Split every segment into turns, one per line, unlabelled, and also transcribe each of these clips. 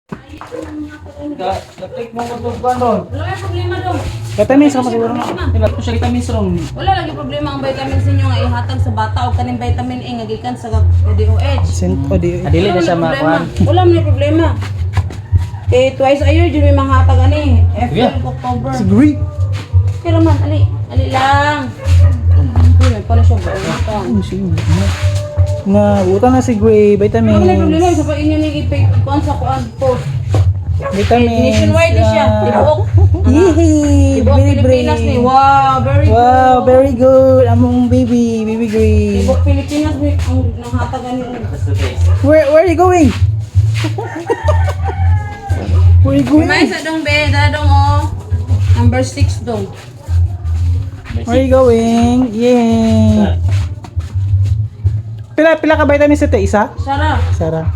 Take mo ko tubuan doon.
Wala may problema dong.
Vitamins ka siguro na.
Diba ito siya vitamins ron.
Wala lagi problema ang vitamins ninyo nga ihatag sa bata o kaning vitamin A nga gikan sa DOH.
Sint o di.
Adili na siya
problema.
makuhan.
Wala man problema. Twice a year jud may manghatag ani. April,
Yeah.
October.
Si Greek.
Pero man ali lang. Uy, may pala siya ba?
Ano siya? Na utang na si Gray,
Wala may problema
vitamins.
sa pa inyo ning kuan sa kuan post.
Vitamins.
Nationwide siya. Tibuok.
Yehey!
Tibuok
Very
Pilipinas
brave.
ni. Wow, very good.
Wow, very good. Among baby Gray.
Tibuok Pilipinas ni ang nanghatagan ni.
Where are you going? Where are you going?
May sa dong be, dadong oh. Number 6 dong.
Where are you going? Yay! Pila ka vitamins ito? Isa?
Sara.
Sarah.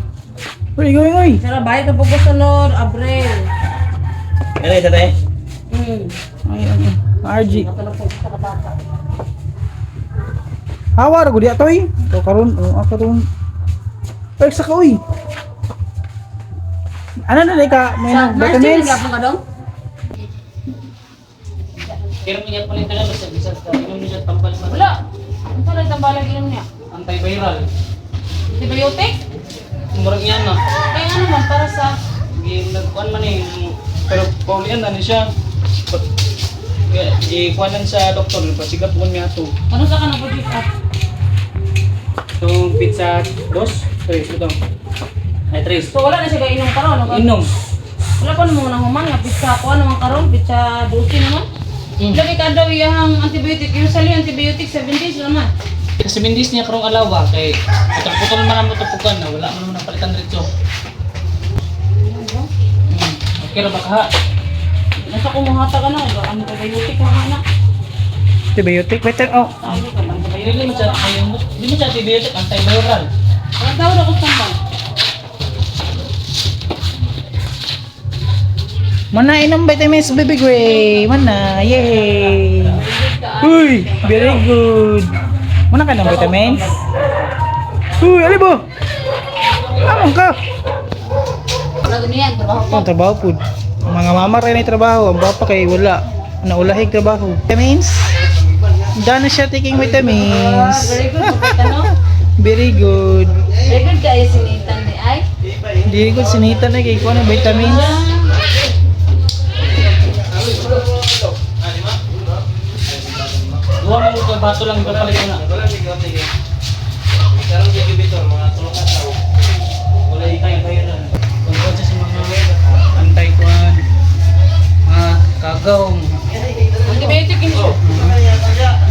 Where are you going, oy?
Sara bahay ka po sunod, Abril.
Ano ito tayo?
Ay, ano? RG.
Nakalapog sa kabata.
Hawa ra gud ato oy. To karon, karon. Ay sa ka oy. Ano na ka? May
Sa March,
vitamins.
nagapon ka dong?
Pero niya pala ito lang bisa ka. Inom niya tambal man.
Wala. Ano pala tambalan inom niya?
Antiviral.
Antibiotic?
Murag niya na.
Kaya ano man, para sa...
Nagkuhan man eh. Pero paulian na ni siya. Ikuhanan sa doktor. Pasigap ko niya ito.
Ano sa ka na po up?
Itong pizza 2, 3 ito. Ay 3.
So wala na siya kainom karon.
Inom.
Wala pa naman nang human nga pizza ko ano man karon, pizza 12 naman. Lagi ka daw iyang antibiotic. Usually antibiotic 7 days naman.
Kasi bindis niya karong alawa kay putol man ang mutupukan na wala man napalitan dito. Okay ra ba ka?
Nasa kumuhata ka na, antibiotic na na.
Antibiotic. Better oh.
Tayo ka man.
Dili mo siya di mo siya antibiotic antiviral.
Ang daw na ko tambal.
Mana inom vitamins baby Gray. Mana? Yay! Uy, very good. Mana ka ng vitamins? Uy, alibo. Amon ka.
Wala ganyan, trabaho ko.
Ang trabaho po. Mga mama rin ay trabaho. Ang papa kay wala. Naulahig trabaho. Vitamins. Dana siya taking vitamins.
Very good, bakit ano?
Very good.
Very good kayo sinitan ni ay.
Very good. Sinita na kay ko ng vitamins.
Duha mo ko bato lang ipapalit ko na.
Karang di bibitor mga tulong ataw.
Wala ikay bayaran. Kung sa mga anti-kuan, mga kagaw.
Antibiotic yun siya.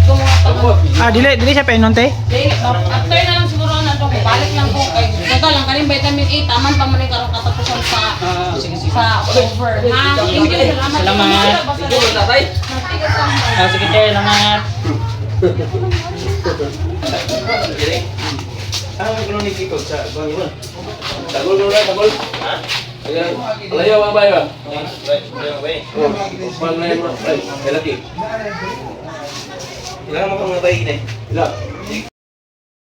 Kumuhata ka.
Dili siya painon te.
After na lang siguro na ito, balik lang po kay Teka lang, kaling vitamin A, taman pa man karong katapusan
Sige sige.
sa over. Ha? Thank you, salamat.
Salamat. Sige tayo, salamat.
Ang gulo ni Kiko sa Bangon. Tagol mo na, tagol. Ha? Ayan, alayo ba ba? Right, right. Pag na mo, right. Laki. Ilan mo kang natay ini? Ilan?